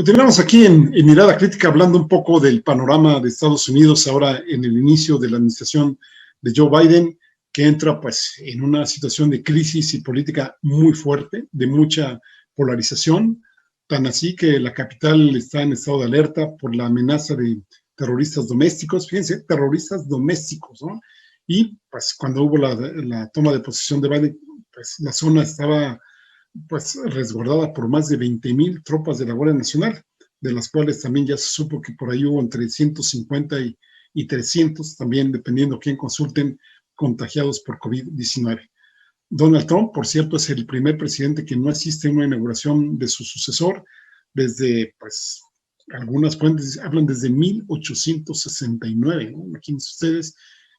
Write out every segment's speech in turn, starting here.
Continuamos aquí en Mirada Crítica hablando un poco del panorama de Estados Unidos ahora en el inicio de la administración de Joe Biden, que entra pues en una situación de crisis y política muy fuerte, de mucha polarización, tan así que la capital está en estado de alerta por la amenaza de terroristas domésticos, fíjense, terroristas domésticos, ¿no? Y pues cuando hubo la toma de posesión de Biden, pues la zona estaba pues resguardada por más de 20,000 tropas de la Guardia Nacional, de las cuales también ya se supo que por ahí hubo entre 150 y 300, también dependiendo quién consulten, contagiados por COVID-19. Donald Trump, por cierto, es el primer presidente que no asiste a una inauguración de su sucesor desde, pues, algunas fuentes hablan desde 1869, ¿no? Imagínense ustedes.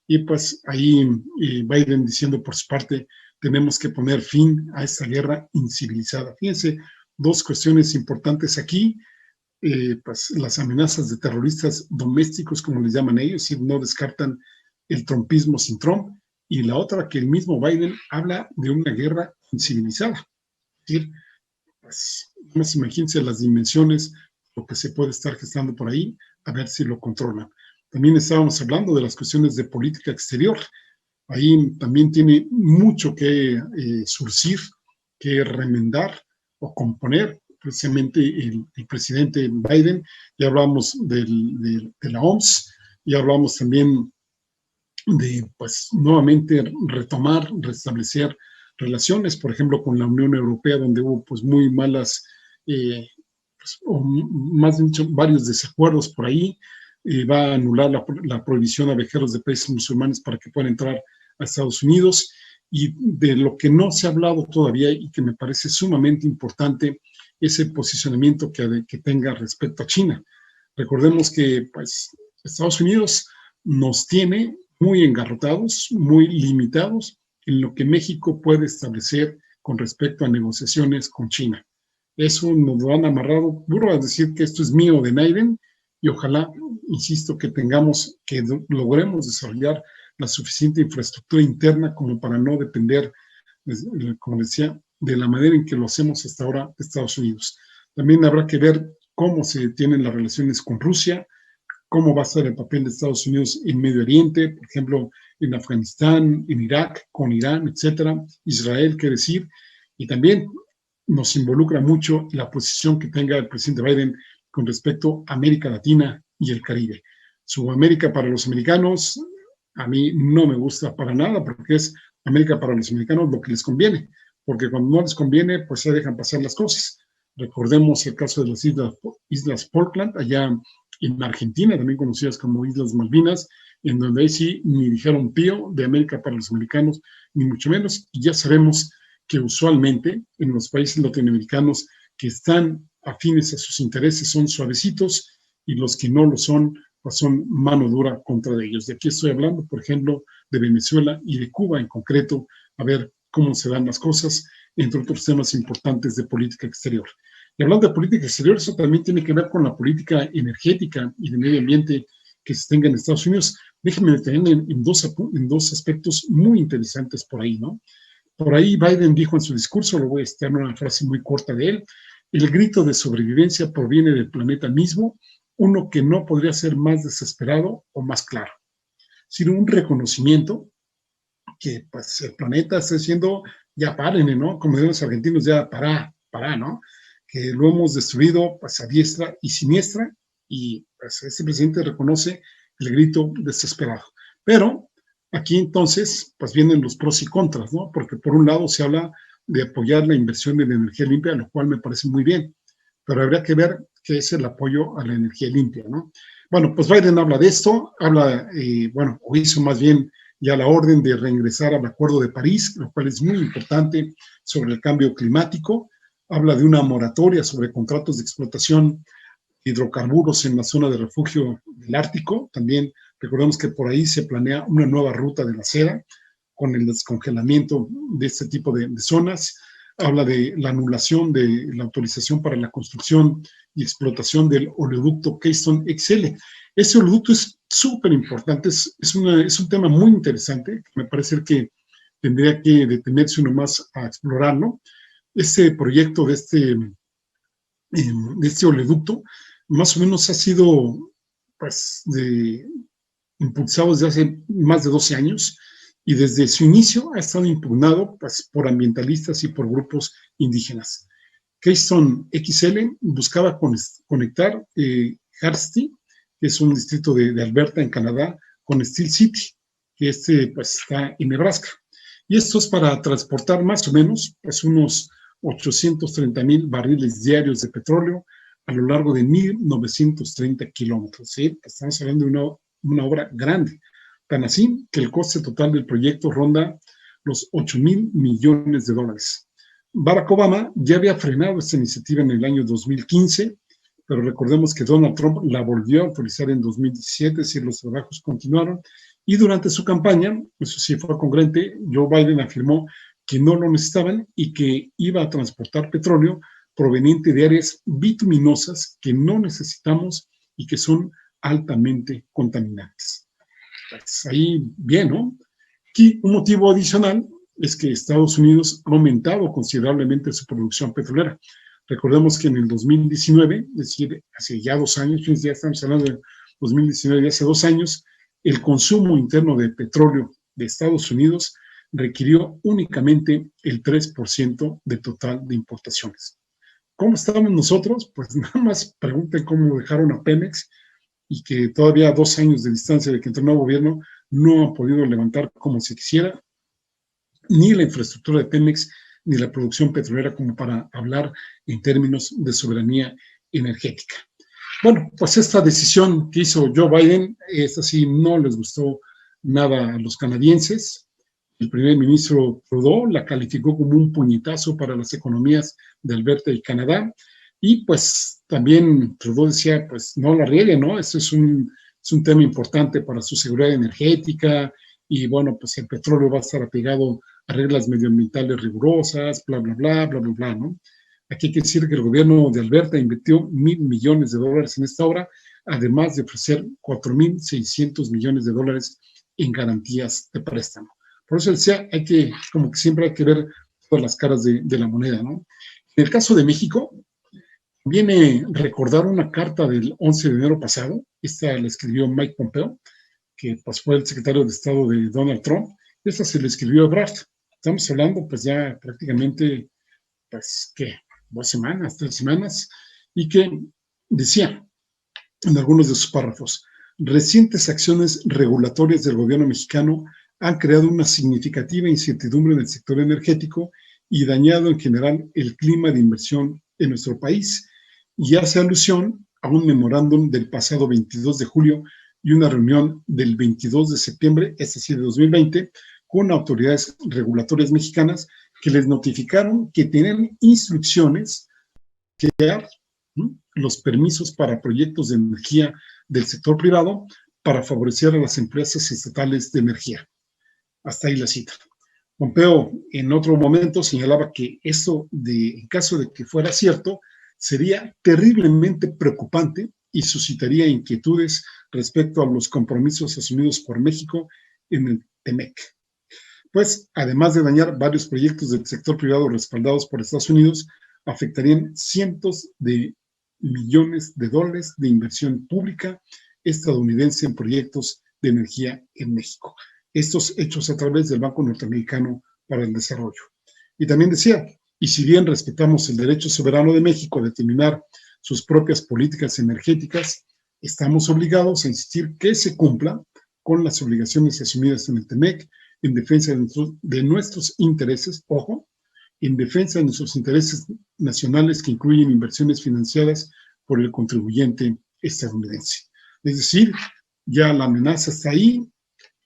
Y pues ahí Biden diciendo por su parte, tenemos que poner fin a esta guerra incivilizada. Fíjense, dos cuestiones importantes aquí, pues las amenazas de terroristas domésticos, como les llaman ellos, y no descartan el trumpismo sin Trump, y la otra que el mismo Biden habla de una guerra incivilizada. Es decir, pues, más imagínense las dimensiones, lo que se puede estar gestando por ahí, a ver si lo controlan. También estábamos hablando de las cuestiones de política exterior. Ahí también tiene mucho que surcir, que remendar o componer precisamente el presidente Biden. Ya hablamos de la OMS, ya hablamos también de, pues, nuevamente retomar, restablecer relaciones, por ejemplo, con la Unión Europea, donde hubo, pues, muy malas, pues, o más dicho, varios desacuerdos por ahí. Va a anular la prohibición a viajeros de países musulmanes para que puedan entrar a Estados Unidos, y de lo que no se ha hablado todavía y que me parece sumamente importante es el posicionamiento que tenga respecto a China. Recordemos que, pues, Estados Unidos nos tiene muy engarrotados, muy limitados en lo que México puede establecer con respecto a negociaciones con China. Eso nos lo han amarrado duro a decir que esto es mío de Biden, y ojalá, insisto, que logremos desarrollar la suficiente infraestructura interna como para no depender, como decía, de la manera en que lo hacemos hasta ahora de Estados Unidos. También habrá que ver cómo se tienen las relaciones con Rusia, cómo va a ser el papel de Estados Unidos en Medio Oriente, por ejemplo, en Afganistán, en Irak, con Irán, etcétera, Israel, qué decir, y también nos involucra mucho la posición que tenga el presidente Biden con respecto a América Latina y el Caribe. Su América para los americanos, a mí no me gusta para nada, porque es América para los americanos lo que les conviene, porque cuando no les conviene, pues se dejan pasar las cosas. Recordemos el caso de las Islas Falkland, allá en Argentina, también conocidas como Islas Malvinas, en donde ahí sí ni dijeron pío de América para los americanos, ni mucho menos, y ya sabemos que usualmente en los países latinoamericanos que están afines a sus intereses son suavecitos, y los que no lo son, pues son mano dura contra ellos. De aquí estoy hablando, por ejemplo, de Venezuela y de Cuba en concreto, a ver cómo se dan las cosas, entre otros temas importantes de política exterior. Y hablando de política exterior, eso también tiene que ver con la política energética y de medio ambiente que se tenga en Estados Unidos. Déjenme detener en dos aspectos muy interesantes por ahí, ¿no? Por ahí Biden dijo en su discurso, lo voy a citar una frase muy corta de él: el grito de sobrevivencia proviene del planeta mismo, uno que no podría ser más desesperado o más claro, sino un reconocimiento que, pues, el planeta está diciendo, ya párenle, ¿no? Como dicen los argentinos, ya pará, ¿no? Que lo hemos destruido, pues, a diestra y siniestra, y pues este presidente reconoce el grito desesperado. Pero aquí entonces, pues vienen los pros y contras, ¿no? Porque por un lado se habla de apoyar la inversión en energía limpia, lo cual me parece muy bien, pero habría que ver qué es el apoyo a la energía limpia, ¿no? Bueno, pues Biden habla de esto, bueno, o hizo más bien ya la orden de reingresar al Acuerdo de París, lo cual es muy importante sobre el cambio climático. Habla de una moratoria sobre contratos de explotación de hidrocarburos en la zona de refugio del Ártico. También recordemos que por ahí se planea una nueva ruta de la seda con el descongelamiento de este tipo de zonas. Habla de la anulación de la autorización para la construcción y explotación del oleoducto Keystone XL. Ese oleoducto es súper importante, es un tema muy interesante, me parece que tendría que detenerse uno más a explorarlo. Este proyecto de este de este oleoducto, más o menos ha sido pues, impulsado desde hace más de 12 años y desde su inicio ha estado impugnado pues, por ambientalistas y por grupos indígenas. Keystone XL buscaba conectar Hardisty, que es un distrito de Alberta, en Canadá, con Steel City, que pues, está en Nebraska. Y esto es para transportar más o menos pues, unos 830,000 barriles diarios de petróleo a lo largo de 1,930 kilómetros. ¿Sí? Estamos hablando de una obra grande. Tan así que el coste total del proyecto ronda los $8,000 millones. Barack Obama ya había frenado esta iniciativa en el año 2015, pero recordemos que Donald Trump la volvió a autorizar en 2017, es decir, los trabajos continuaron, y durante su campaña, eso sí fue congruente, Joe Biden afirmó que no lo necesitaban y que iba a transportar petróleo proveniente de áreas bituminosas que no necesitamos y que son altamente contaminantes. Pues ahí bien, ¿no? Y un motivo adicional es que Estados Unidos ha aumentado considerablemente su producción petrolera. Recordemos que en el 2019, es decir, hace ya 2 años, ya estamos hablando de 2019, de hace 2 años, el consumo interno de petróleo de Estados Unidos requirió únicamente el 3% del total de importaciones. ¿Cómo estábamos nosotros? Pues nada más pregunten cómo dejaron a Pemex y que todavía a 2 años de distancia de que entró el nuevo gobierno no han podido levantar como se quisiera ni la infraestructura de Pemex ni la producción petrolera como para hablar en términos de soberanía energética. Bueno, pues esta decisión que hizo Joe Biden, esta sí no les gustó nada a los canadienses. El primer ministro Trudeau la calificó como un puñetazo para las economías de Alberta y Canadá. Y pues también Trudeau decía, pues no la riegue, ¿no? Esto es un tema importante para su seguridad energética y bueno, pues el petróleo va a estar apegado a reglas medioambientales rigurosas, bla, bla, bla, bla, bla, bla, ¿no? Aquí hay que decir que el gobierno de Alberta invirtió $1,000 millones en esta obra, además de ofrecer $4,600 millones en garantías de préstamo. Por eso decía, como que siempre hay que ver todas las caras de la moneda, ¿no? En el caso de México, viene a recordar una carta del 11 de enero pasado, esta la escribió Mike Pompeo, que pues, fue el secretario de Estado de Donald Trump, esta se le escribió a Ebrard. Estamos hablando pues ya prácticamente, pues, ¿qué? 2 semanas, 3 semanas, y que decía en algunos de sus párrafos, recientes acciones regulatorias del gobierno mexicano han creado una significativa incertidumbre en el sector energético y dañado en general el clima de inversión en nuestro país, y hace alusión a un memorándum del pasado 22 de julio y una reunión del 22 de septiembre, es decir, de 2020, con autoridades regulatorias mexicanas que les notificaron que tienen instrucciones que dar los permisos para proyectos de energía del sector privado para favorecer a las empresas estatales de energía. Hasta ahí la cita. Pompeo en otro momento señalaba que eso, en caso de que fuera cierto, sería terriblemente preocupante y suscitaría inquietudes respecto a los compromisos asumidos por México en el TEMEC. Pues, además de dañar varios proyectos del sector privado respaldados por Estados Unidos, afectarían cientos de millones de dólares de inversión pública estadounidense en proyectos de energía en México. Estos hechos a través del Banco Norteamericano para el Desarrollo. Y también decía, y si bien respetamos el derecho soberano de México a determinar sus propias políticas energéticas, estamos obligados a insistir que se cumpla con las obligaciones asumidas en el TEMEC en defensa de nuestros intereses, ojo, en defensa de nuestros intereses nacionales que incluyen inversiones financiadas por el contribuyente estadounidense. Es decir, ya la amenaza está ahí,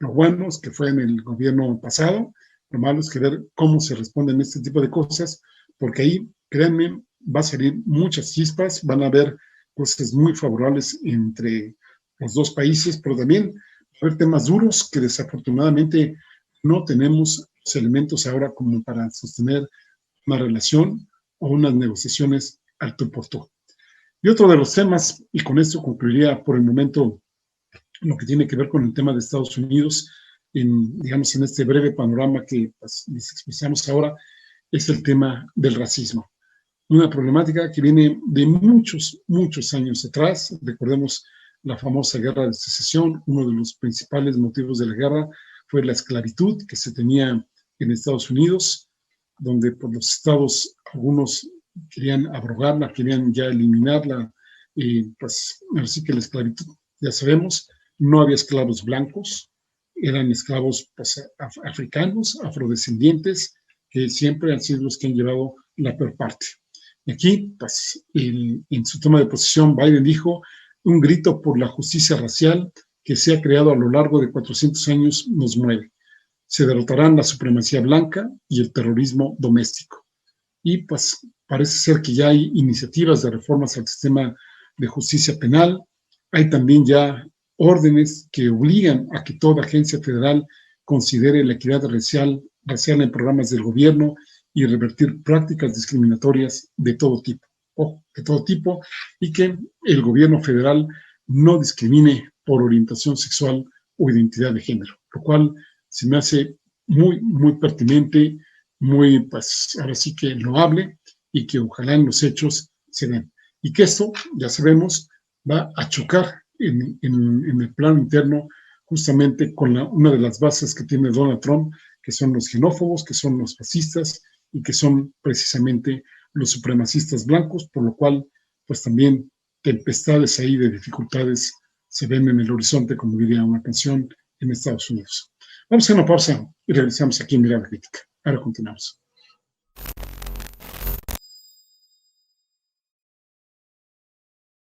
lo bueno es que fue en el gobierno pasado, lo malo es que ver cómo se responden a este tipo de cosas, porque ahí, créanme, va a salir muchas chispas, van a haber cosas muy favorables entre los dos países, pero también va a haber temas duros que desafortunadamente no tenemos los elementos ahora como para sostener una relación o unas negociaciones al tú por tú. Y otro de los temas, y con esto concluiría por el momento lo que tiene que ver con el tema de Estados Unidos, digamos en este breve panorama que pues, les expresamos ahora, es el tema del racismo. una problemática que viene de muchos, muchos años atrás. Recordemos la famosa Guerra de Secesión. Uno de los principales motivos de la guerra fue la esclavitud que se tenía en Estados Unidos, donde por los estados algunos querían abrogarla, querían ya eliminarla, pues así que la esclavitud, ya sabemos, no había esclavos blancos, eran esclavos pues, africanos, afrodescendientes, que siempre han sido los que han llevado la peor parte. Y aquí, pues, en su toma de posesión, Biden dijo: un grito por la justicia racial que se ha creado a lo largo de 400 años nos mueve. Se derrotarán la supremacía blanca y el terrorismo doméstico. Y pues parece ser que ya hay iniciativas de reformas al sistema de justicia penal. Hay también ya órdenes que obligan a que toda agencia federal considere la equidad racial en programas del gobierno y revertir prácticas discriminatorias de todo tipo, y que el gobierno federal no discrimine por orientación sexual o identidad de género, lo cual se me hace muy, muy pertinente, muy, pues, ahora sí que loable, y que ojalá en los hechos se den. Y que esto, ya sabemos, va a chocar en el plano interno justamente con una de las bases que tiene Donald Trump, que son los xenófobos, que son los fascistas y que son precisamente los supremacistas blancos, por lo cual, pues también tempestades ahí de dificultades se ven en el horizonte, como diría una canción, en Estados Unidos. Vamos a una pausa y regresamos aquí en Mirada Crítica. Ahora continuamos.